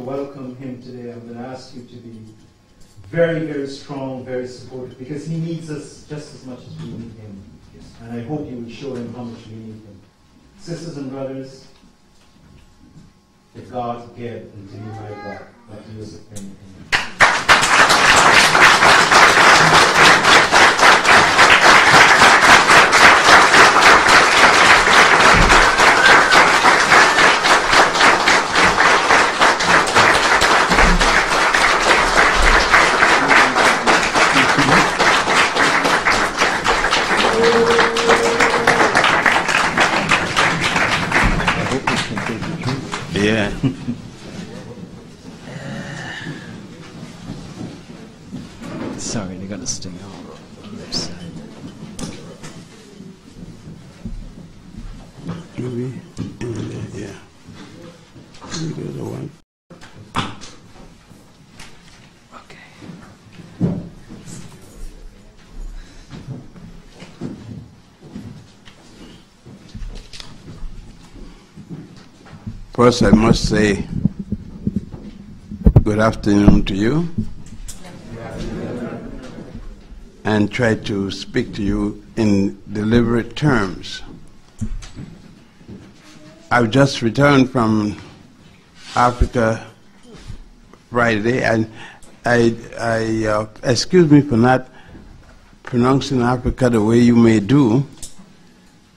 welcome him today, I'm going to ask you to be very, very strong, very supportive, because he needs us just as much as we need him. And I hope you will show him how much we need him. Sisters and brothers, the God gave unto me my God, like Yosef and yeah. Sorry, they got to sting out. Maybe, yeah. Maybe the one. Okay. First, I must say good afternoon to you, and try to speak to you in deliberate terms. I've just returned from Africa Friday, and excuse me for not pronouncing Africa the way you may do,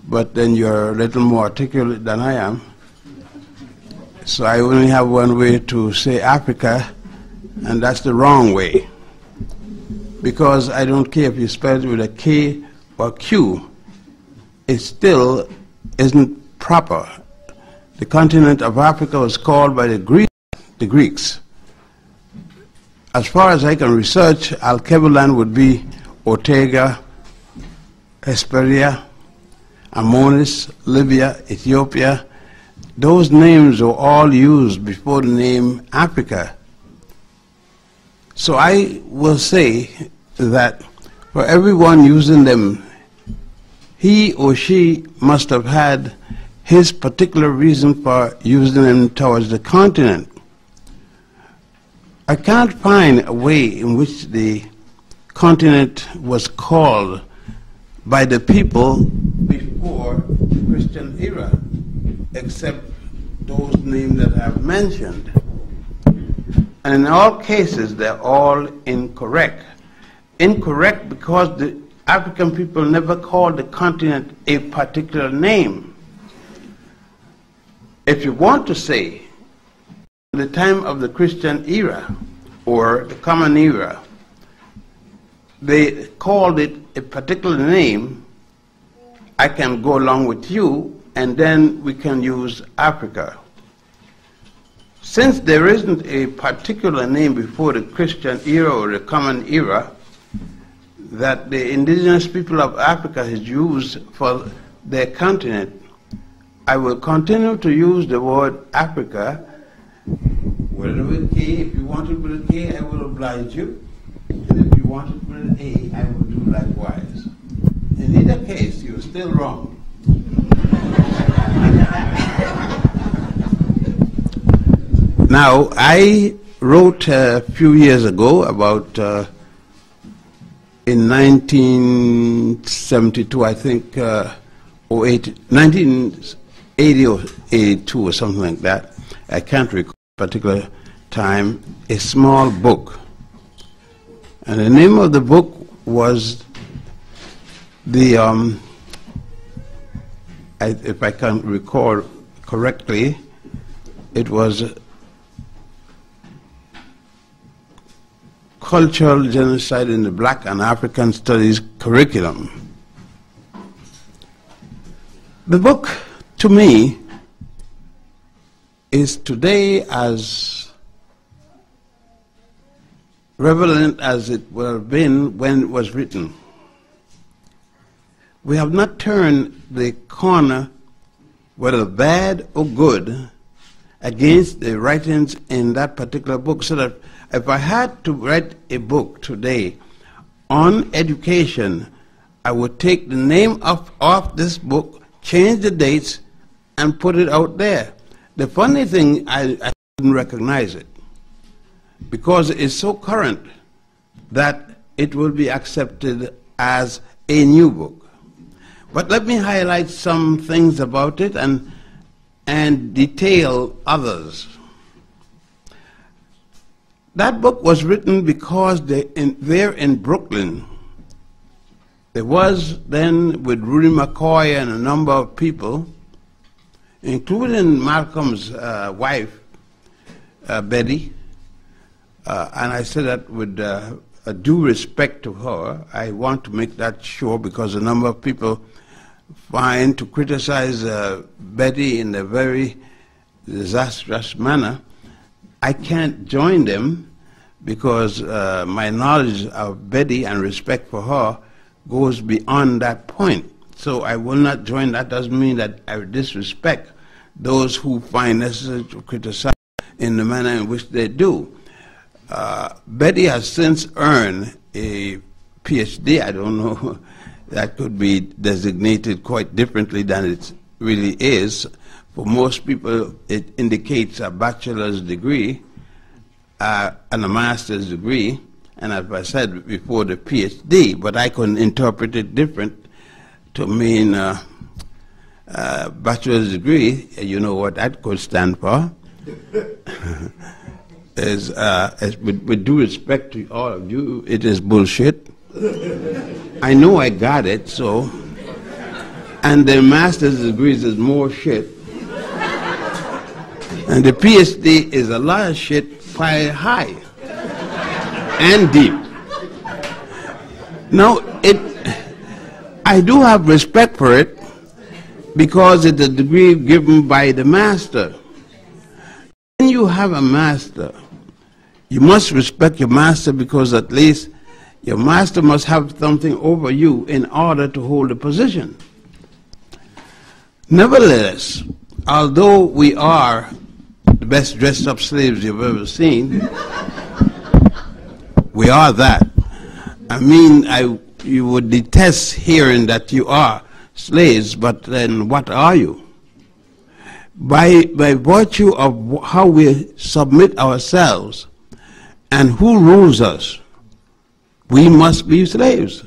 but then you're a little more articulate than I am. So I only have one way to say Africa, and that's the wrong way. Because I don't care if you spell it with a K or Q, it still isn't proper. The continent of Africa was called by the Greeks. As far as I can research, Alkebulan would be Ortega, Hesperia, Amonis, Libya, Ethiopia. Those names were all used before the name Africa. So I will say that for everyone using them, he or she must have had his particular reason for using them towards the continent. I can't find a way in which the continent was called by the people before the Christian era, except those names that I've mentioned. And in all cases, they're all incorrect. Incorrect because the African people never called the continent a particular name. If you want to say the time of the Christian era or the common era, they called it a particular name, I can go along with you, and then we can use Africa. Since there isn't a particular name before the Christian era or the common era that the indigenous people of Africa has used for their continent, I will continue to use the word Africa, whether with K. If you want it with a K, I will oblige you. And if you want it with an A, I will do likewise. In either case, you're still wrong. Now, I wrote a few years ago about, in 1972, I think, or 1980 or 82 or something like that, I can't recall a particular time, a small book. And the name of the book was the, if I can recall correctly, it was Cultural Genocide in the Black and African Studies Curriculum. The book, to me, is today as relevant as it would have been when it was written. We have not turned the corner, whether bad or good, against the writings in that particular book, so that if I had to write a book today on education, I would take the name of this book, change the dates, and put it out there. The funny thing, I didn't recognize it. because it's so current that it will be accepted as a new book. But let me highlight some things about it and detail others. That book was written because there in Brooklyn, there was then with Rudy McCoy and a number of people, including Malcolm's wife, Betty, and I say that with a due respect to her. I want to make that sure because a number of people find to criticize Betty in a very disastrous manner. I can't join them because my knowledge of Betty and respect for her goes beyond that point. So I will not join. That doesn't mean that I disrespect those who find necessary to criticize in the manner in which they do. Betty has since earned a PhD. I don't know, that could be designated quite differently than it really is. For most people, it indicates a bachelor's degree and a master's degree, and as I said before, the PhD, but I can interpret it different to mean bachelor's degree. You know what that could stand for. With due respect to all of you, it is bullshit. I know I got it, so. And the master's degrees is more shit. And the PhD is a lot of shit piled high and deep. Now, I do have respect for it because it's a degree given by the master. When you have a master, you must respect your master because at least your master must have something over you in order to hold a position. Nevertheless, although we are the best dressed up slaves you've ever seen, we are that. I mean, you would detest hearing that you are slaves, but then what are you? By virtue of how we submit ourselves and who rules us, we must be slaves.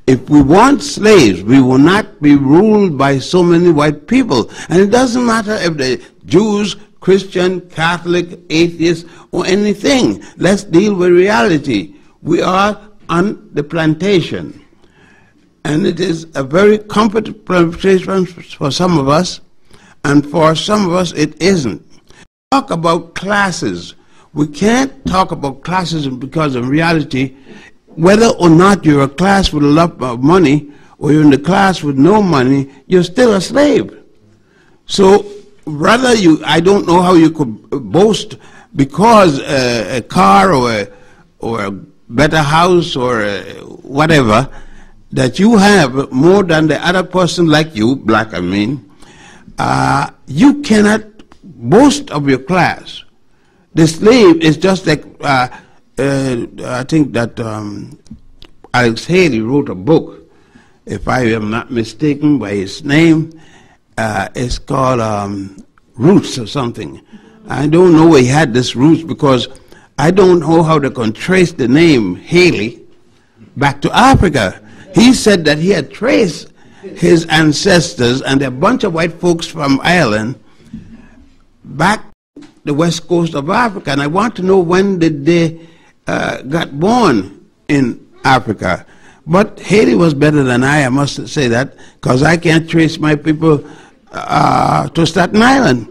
If we want slaves, we will not be ruled by so many white people. And it doesn't matter if they're Jews, Christian, Catholic, atheist, or anything. Let's deal with reality. We are on the plantation. And it is a very comfortable plantation for some of us, and for some of us it isn't. Talk about classes. We can't talk about classes because in reality, whether or not you're a class with a lot of money or you're in the class with no money, you're still a slave. So rather I don't know how you could boast because a car or a better house or whatever that you have more than the other person like you, black I mean, you cannot boast of your class. The slave is just like, I think that Alex Haley wrote a book, if I am not mistaken by his name. It's called Roots or something. I don't know where he had this roots because I don't know how they can trace the name Haley back to Africa. He said that he had traced his ancestors and a bunch of white folks from Ireland back the west coast of Africa, and I want to know when did they got born in Africa. But Haiti was better than I must say that, because I can't trace my people to Staten Island,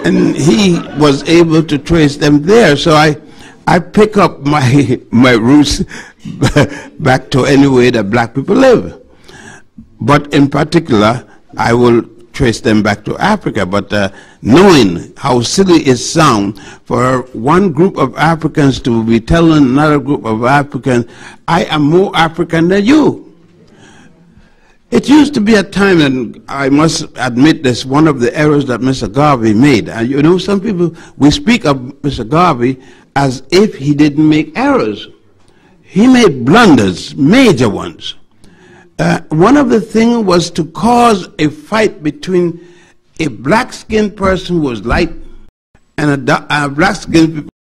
and he was able to trace them there. So I pick up my roots back to any way that black people live. But in particular, I will trace them back to Africa. But knowing how silly it sounds for one group of Africans to be telling another group of Africans, I am more African than you. It used to be a time, and I must admit this, one of the errors that Mr. Garvey made. And you know, some people, we speak of Mr. Garvey as if he didn't make errors. He made blunders, major ones. One of the things was to cause a fight between a black-skinned person who was light and a black-skinned